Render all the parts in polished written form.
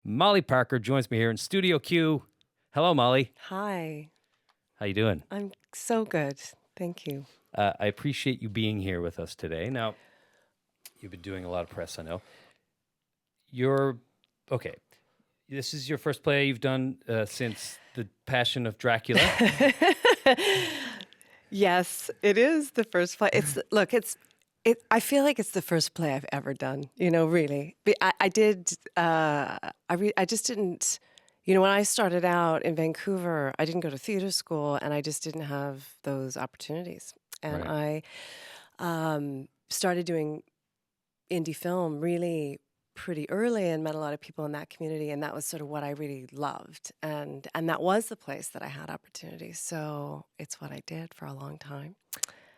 Molly Parker joins me here in Studio Q. Hello, Molly. Hi. How you doing? I'm so good. Thank you. I appreciate you being here with us today. Now, you've been doing a lot of press, I know. Okay. This is your first play you've done since The Passion of Dracula. Yes, it is the first play. I feel like it's the first play I've ever done. Really. I just didn't. When I started out in Vancouver, I didn't go to theater school, and I just didn't have those opportunities. And Right. I started doing indie film really pretty early and met a lot of people in that community, and that was sort of what I really loved, and that was the place that I had opportunities. So it's what I did for a long time.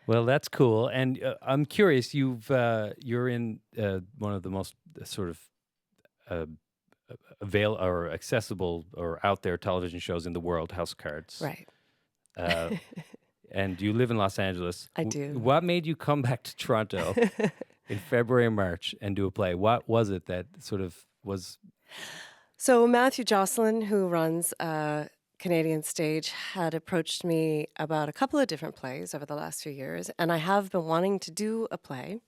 Well, that's cool. And I'm curious, you're in one of the most sort of uh, or accessible or out there television shows in the world, House of Cards. Right. Uh, and you live in Los Angeles. I do. What made you come back to Toronto in February and March and do a play? What was it that sort of was? So Matthew Jocelyn, who runs Canadian Stage, had approached me about a couple of different plays over the last few years, and I have been wanting to do a play.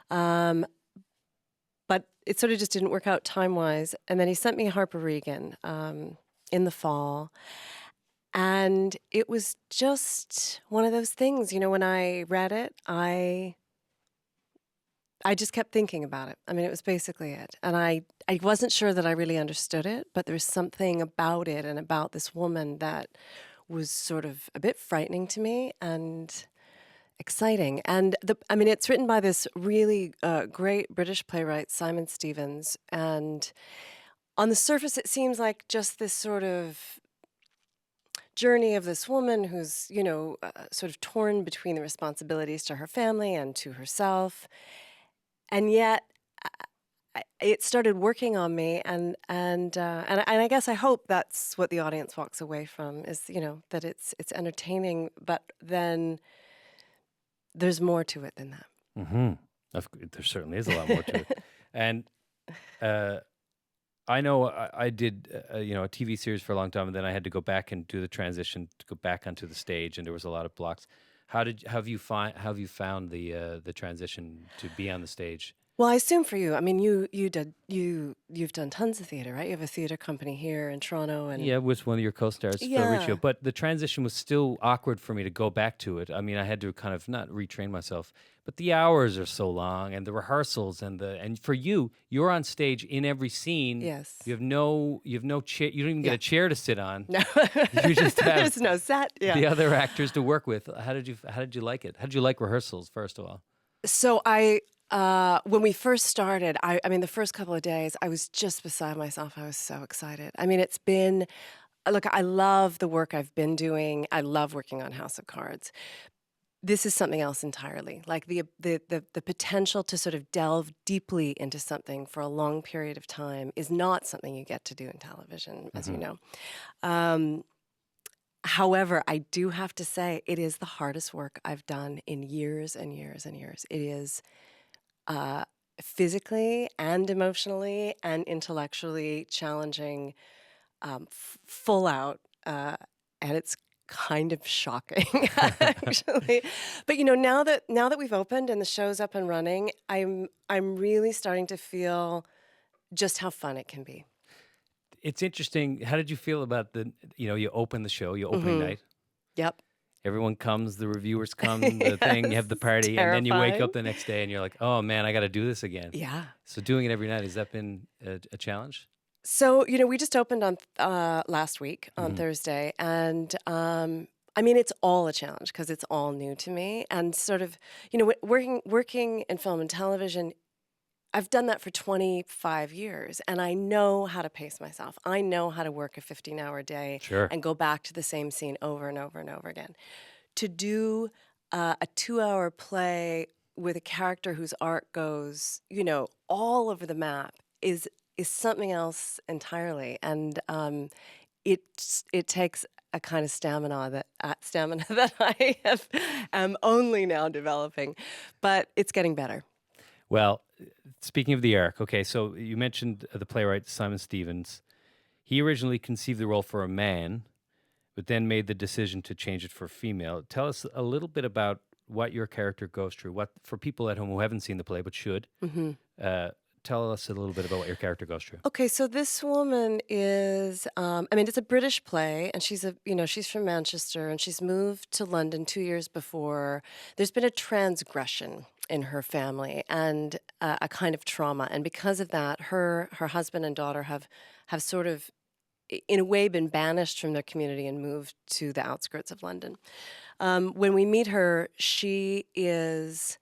But it sort of just didn't work out time-wise. And then he sent me Harper Regan in the fall. And it was just one of those things, when I read it, I just kept thinking about it. I mean, it was basically it. And I wasn't sure that I really understood it, but there was something about it and about this woman that was sort of a bit frightening to me and exciting. And it's written by this really great British playwright, Simon Stevens. And on the surface, it seems like just this sort of journey of this woman who's, sort of torn between the responsibilities to her family and to herself. And yet, it started working on me, and I guess I hope that's what the audience walks away from is, that it's entertaining, but then there's more to it than that. Mm-hmm. There certainly is a lot more to it. And I know I did, a TV series for a long time, and then I had to go back and do the transition to go back onto the stage, and there was a lot of blocks. How have you found the transition to be on the stage? Well, I assume for you, I mean, you've done tons of theater, right? You have a theater company here in Toronto, and Yeah, with one of your co-stars, Phil Riccio. But the transition was still awkward for me to go back to it. I mean, I had to kind of not retrain myself, but the hours are so long, and the rehearsals, and for you, you're on stage in every scene. Yes. You have no chair. You don't even get a chair to sit on. No, You just have there's no set. Yeah. the other actors to work with. How did you like it? How did you like rehearsals, first of all? So when we first started, I mean, the first couple of days, I was just beside myself. I was so excited. I mean, it's been, look, I love the work I've been doing. I love working on House of Cards. This is something else entirely. Like the potential to sort of delve deeply into something for a long period of time is not something you get to do in television, as you know. However, I do have to say it is the hardest work I've done in years and years and years. It is physically and emotionally and intellectually challenging, full out, and it's kind of shocking, actually. But now that we've opened and the show's up and running, I'm really starting to feel just how fun it can be. It's interesting. How did you feel about you open the show, you opening night? Yep. Everyone comes, the reviewers come, the thing, you have the party, and then you wake up the next day and you're like, oh man, I got to do this again. Yeah. So doing it every night, has that been a challenge? So, we just opened on last week on Thursday, and it's all a challenge because it's all new to me. And sort of, working in film and television, I've done that for 25 years, and I know how to pace myself. I know how to work a 15-hour day and go back to the same scene over and over and over again. To do a 2-hour play with a character whose arc goes, all over the map is something else entirely, and it takes a kind of stamina that I am only now developing, but it's getting better. Well, speaking of the arc, okay, so you mentioned the playwright Simon Stevens. He originally conceived the role for a man, but then made the decision to change it for a female. Tell us a little bit about what your character goes through. What for people at home who haven't seen the play but should, Hmm. uh, tell us a little bit about what your character goes through. Okay, so this woman is, I mean, it's a British play, and she's from Manchester, and she's moved to London 2 years before. There's been a transgression in her family and a kind of trauma, and because of that, her husband and daughter have sort of, in a way, been banished from their community and moved to the outskirts of London. When we meet her, she is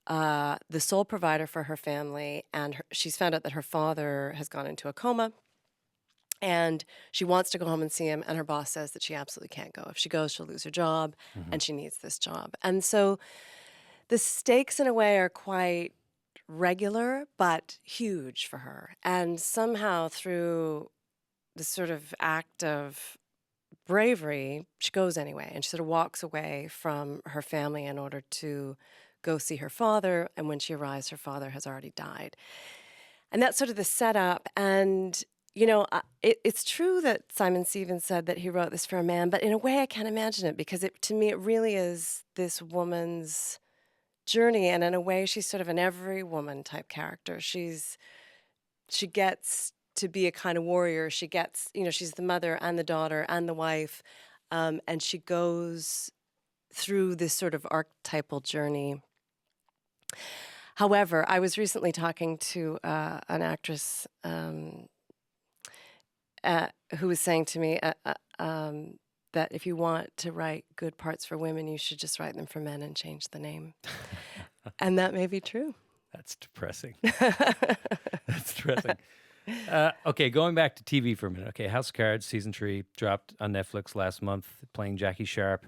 the sole provider for her family, and she's found out that her father has gone into a coma, and she wants to go home and see him, and her boss says that she absolutely can't go. If she goes, she'll lose her job, Hmm. and she needs this job. And so the stakes, in a way, are quite regular, but huge for her. And somehow, through this sort of act of bravery, she goes anyway, and she sort of walks away from her family in order to go see her father. And when she arrives, her father has already died. And that's sort of the setup. And, it's true that Simon Stevens said that he wrote this for a man, but in a way, I can't imagine it because to me, it really is this woman's journey. And in a way, she's sort of an every woman type character. She gets to be a kind of warrior. She gets, she's the mother and the daughter and the wife. And she goes through this sort of archetypal journey. However, I was recently talking to an actress who was saying to me that if you want to write good parts for women, you should just write them for men and change the name. And that may be true. That's depressing. That's depressing. Okay, going back to TV for a minute. Okay, House of Cards season 3 dropped on Netflix last month, playing Jackie Sharp,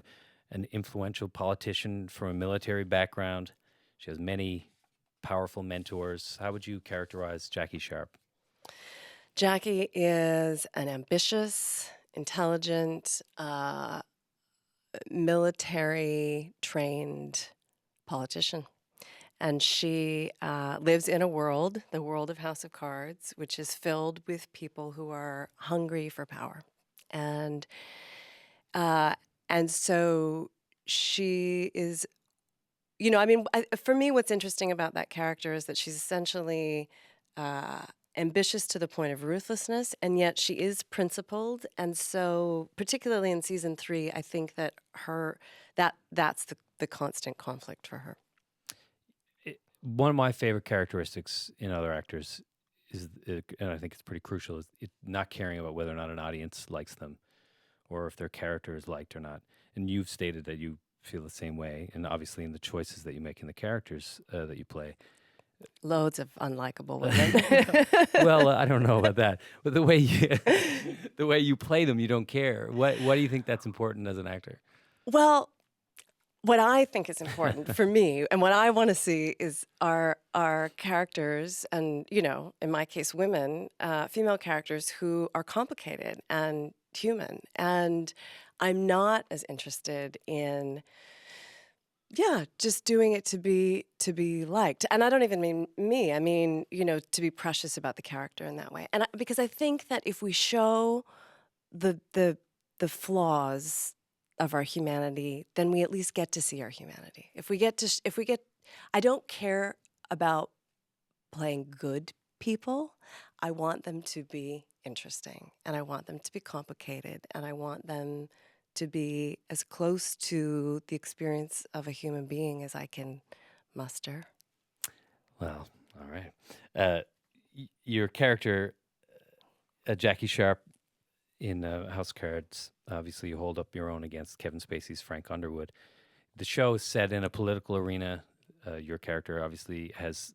an influential politician from a military background. She has many powerful mentors. How would you characterize Jackie Sharp? Jackie is an ambitious, intelligent, military trained politician. And she lives in the world of House of Cards, which is filled with people who are hungry for power. And uh, and so she is, for me, what's interesting about that character is that she's essentially ambitious to the point of ruthlessness, and yet she is principled. And so, particularly in season 3, I think that that's the constant conflict for her. One of my favorite characteristics in other actors is, and I think it's pretty crucial, is not caring about whether or not an audience likes them or if their character is liked or not. And you've stated that you feel the same way, and obviously in the choices that you make in the characters that you play. Loads of unlikable women. Well, I don't know about that, but the way you play them, you don't care. What do you think that's important as an actor? Well, what I think is important for me and what I want to see is our characters, and in my case, women, female characters who are complicated and human. And I'm not as interested in just doing it to be liked. And I don't even mean me. I mean, to be precious about the character in that way. And because I think that if we show the flaws of our humanity, then we at least get to see our humanity. I don't care about playing good people. I want them to be interesting, and I want them to be complicated, and I want them to be as close to the experience of a human being as I can muster. Well, all right. Your character, Jackie Sharp, in House Cards, obviously you hold up your own against Kevin Spacey's Frank Underwood. The show is set in a political arena. Your character obviously has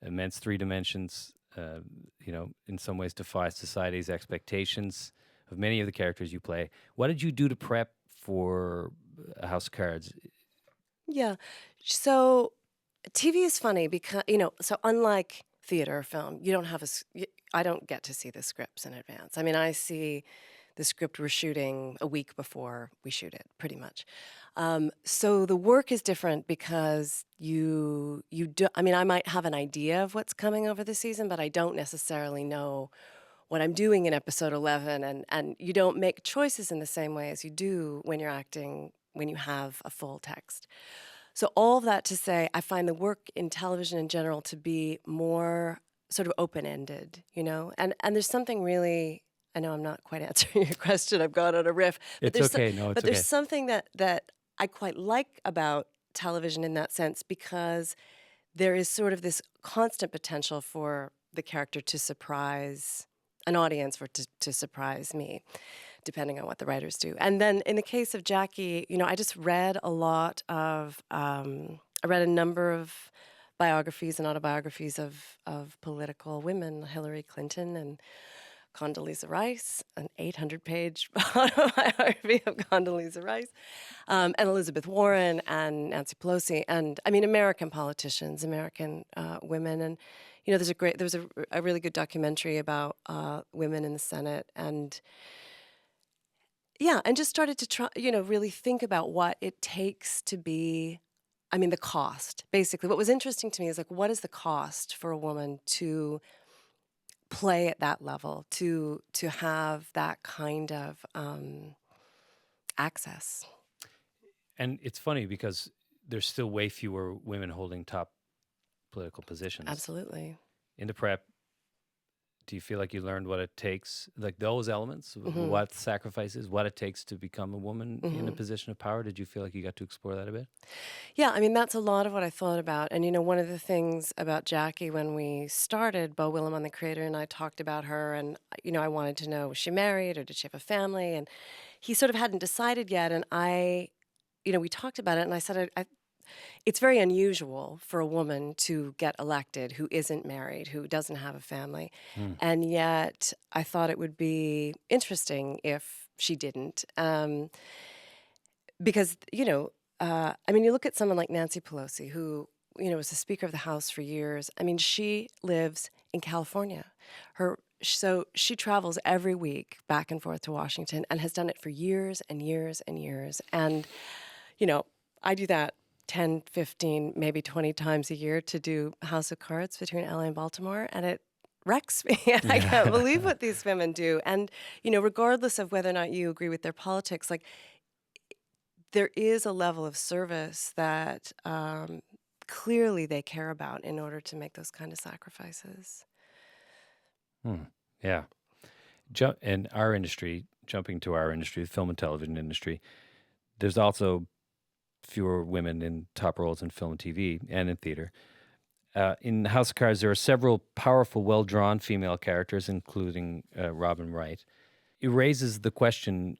immense 3 dimensions, in some ways defies society's expectations of many of the characters you play. What did you do to prep for House of Cards? Yeah. So TV is funny because, so unlike theater or film, I don't get to see the scripts in advance. I mean, I see the script we're shooting a week before we shoot it, pretty much. So the work is different because you do. I mean, I might have an idea of what's coming over the season, but I don't necessarily know what I'm doing in episode 11, and you don't make choices in the same way as you do when you're acting when you have a full text. So all of that to say, I find the work in television in general to be more sort of open-ended, and there's something really. I know I'm not quite answering your question. I've gone on a riff, but It's okay. No, it's there's okay. something that I quite like about television in that sense, because there is sort of this constant potential for the character to surprise an audience, to surprise me, depending on what the writers do. And then in the case of Jackie, I just read a lot of, I read a number of biographies and autobiographies of political women, Hillary Clinton and Condoleezza Rice, an 800-page autobiography of Condoleezza Rice, and Elizabeth Warren and Nancy Pelosi, and I mean American politicians, American women, and there was a really good documentary about women in the Senate, and yeah, and just started to try, really think about what it takes to be. I mean, the cost. Basically, what was interesting to me is like, what is the cost for a woman to play at that level, to have that kind of access. And it's funny because there's still way fewer women holding top political positions. Absolutely. In the prep, do you feel like you learned what it takes, like those elements, Mm-hmm. what sacrifices, what it takes to become a woman in a Mm-hmm. position of power? Did you feel like you got to explore that a bit? Yeah, I mean, that's a lot of what I thought about. And, one of the things about Jackie when we started, Bo Willimon, the creator, and I talked about her, and, I wanted to know, was she married or did she have a family? And he sort of hadn't decided yet. And we talked about it, and I said, it's very unusual for a woman to get elected who isn't married, who doesn't have a family. And yet I thought it would be interesting if she didn't. Because, I mean, you look at someone like Nancy Pelosi, who, was the Speaker of the House for years. I mean, she lives in California. So she travels every week back and forth to Washington and has done it for years and years and years. And, I do that 10, 15, maybe 20 times a year to do House of Cards between LA and Baltimore. And it wrecks me. And I can't believe what these women do. And, regardless of whether or not you agree with their politics, like, there is a level of service that clearly they care about in order to make those kind of sacrifices. Yeah. In our industry, jumping to our industry, the film and television industry, there's also fewer women in top roles in film and TV and in theater. In House of Cards, there are several powerful, well-drawn female characters, including Robin Wright. It raises the question,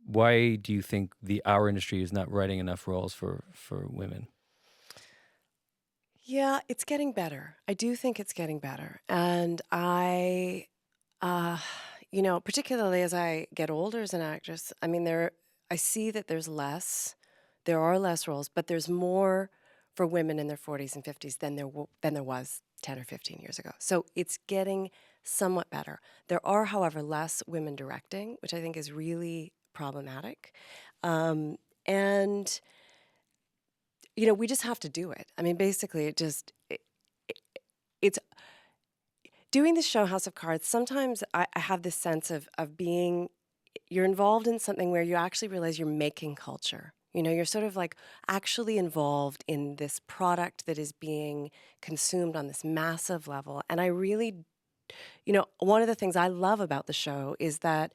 why do you think our industry is not writing enough roles for women? Yeah, it's getting better. I do think it's getting better. And I, particularly as I get older as an actress, I mean, I see that there are less roles, but there's more for women in their 40s and 50s than there was 10 or 15 years ago. So it's getting somewhat better. There are, however, less women directing, which I think is really problematic. And, we just have to do it. I mean, basically, it's doing the show House of Cards. Sometimes I have this sense of being, you're involved in something where you actually realize you're making culture. You're sort of like actually involved in this product that is being consumed on this massive level. And I really, one of the things I love about the show is that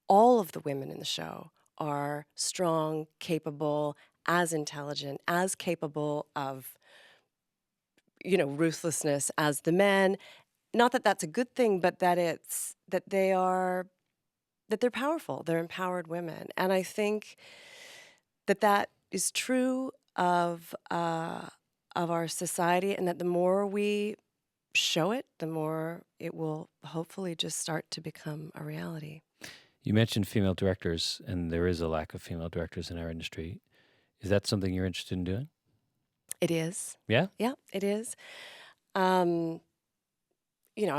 all of the women in the show are strong, capable, as intelligent, as capable of, ruthlessness as the men. Not that that's a good thing, but that they're powerful. They're empowered women. And I think that is true of our society, and that the more we show it, the more it will hopefully just start to become a reality. You mentioned female directors, and there is a lack of female directors in our industry. Is that something you're interested in doing? It is. Yeah? Yeah, it is. I've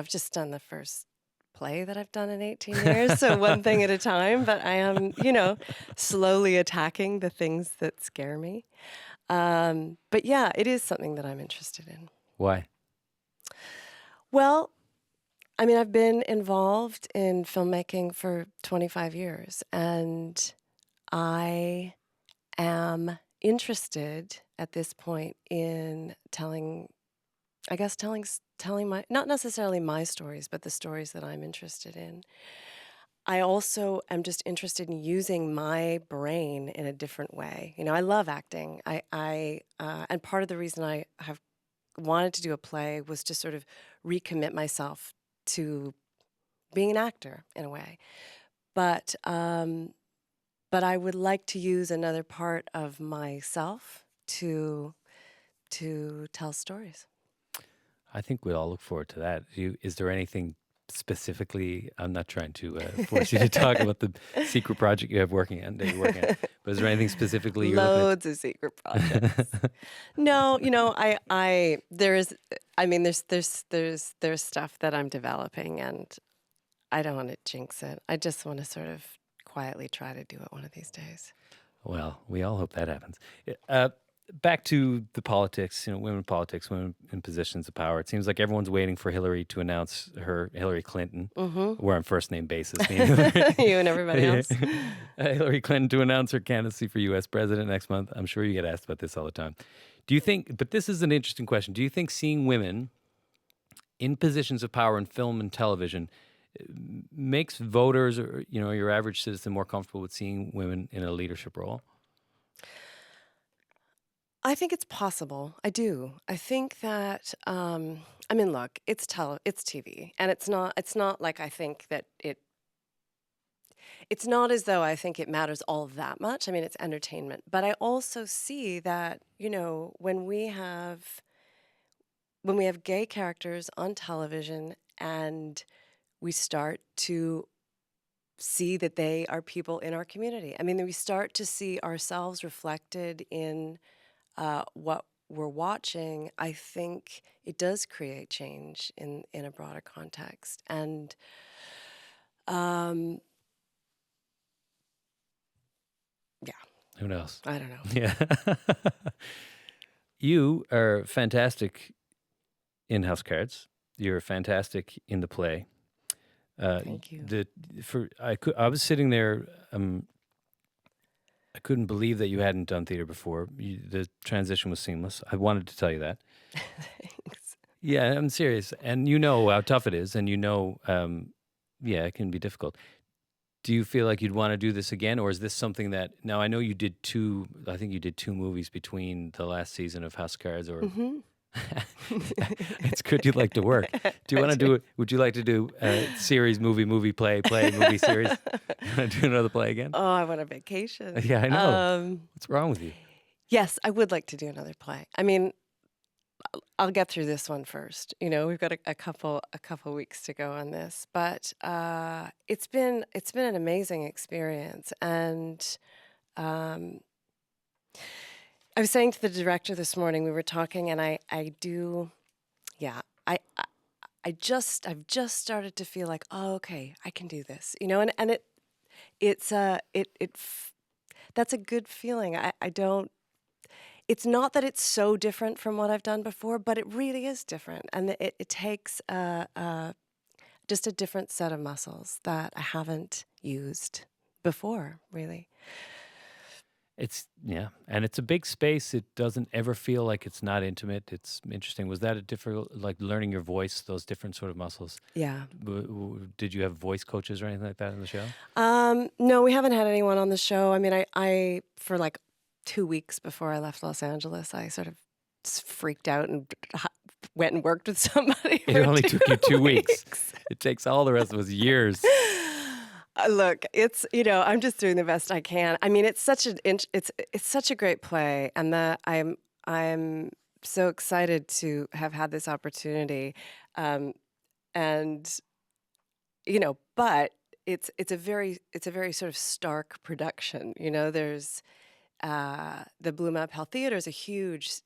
just done the first play that I've done in 18 years, so one thing at a time, but I am, slowly attacking the things that scare me. But yeah, it is something that I'm interested in. Why? Well, I mean, I've been involved in filmmaking for 25 years, and I am interested at this point in telling my, not necessarily my stories, but the stories that I'm interested in. I also am just interested in using my brain in a different way. I love acting. And part of the reason I have wanted to do a play was to sort of recommit myself to being an actor in a way. But I would like to use another part of myself to tell stories. I think we all look forward to that. Is there anything specifically? I'm not trying to force you to talk about the secret project you have working on, that you're working on. But is there anything specifically you're looking at? Loads of secret projects. No, there's stuff that I'm developing, and I don't want to jinx it. I just want to sort of quietly try to do it one of these days. Well, we all hope that happens. Back to the politics, women in politics, women in positions of power. It seems like everyone's waiting for Hillary to announce Hillary Clinton. We're on first name basis. You and everybody else. Hillary Clinton to announce her candidacy for U.S. president next month. I'm sure you get asked about this all the time. Do you think, but this is an interesting question, do you think seeing women in positions of power in film and television makes voters or, your average citizen more comfortable with seeing women in a leadership role? I think it's possible. I do. I think that look, it's TV, and it's not like I think that it's not as though I think it matters all that much. I mean, it's entertainment, but I also see that, when we have gay characters on television and we start to see that they are people in our community. I mean, we start to see ourselves reflected in what we're watching. I think it does create change in a broader context. And yeah. Who knows? I don't know. Yeah. You are fantastic in House Cards. You're fantastic in the play. Thank you. I was sitting there. I couldn't believe that you hadn't done theater before. The transition was seamless. I wanted to tell you that. Thanks. Yeah, I'm serious. And you know how tough it is. And it can be difficult. Do you feel like you'd want to do this again? Or is this something that, now I know you did two movies between the last season of House Cards, or it's good you like to work. Do you want to do it? Would you like to do a series, movie, play, movie, series? You want to do another play again? Oh, I want a vacation. Yeah, I know. What's wrong with you? Yes, I would like to do another play. I mean, I'll get through this one first. We've got a couple weeks to go on this, but it's been an amazing experience. And I was saying to the director this morning, we were talking, and I've just started to feel like, oh, okay, I can do this, and that's a good feeling. It's not that it's so different from what I've done before, but it really is different, and it takes just a different set of muscles that I haven't used before, really. And it's a big space. It doesn't ever feel like it's not intimate. It's interesting. Was that a difficult, like learning your voice, those different sort of muscles? Yeah. Did you have voice coaches or anything like that in the show? No, we haven't had anyone on the show. I mean, I for like 2 weeks before I left Los Angeles, I sort of freaked out and went and worked with somebody. It only took you 2 weeks. It takes all the rest of us years. Look, it's I'm just doing the best I can. I mean, it's such a great play, and that I'm so excited to have had this opportunity, and but it's a very sort of stark production. There's the Blue Map Health Theater is a huge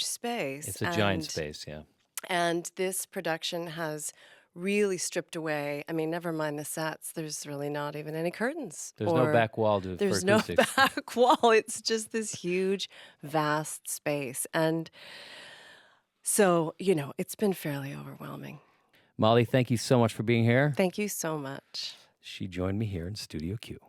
space. It's a giant space, yeah. And this production has really stripped away. I mean, never mind the sets. There's really not even any curtains. There's no back wall for There's no acoustics. back wall. It's just this huge, vast space. And so, it's been fairly overwhelming. Molly, thank you so much for being here. Thank you so much. She joined me here in Studio Q.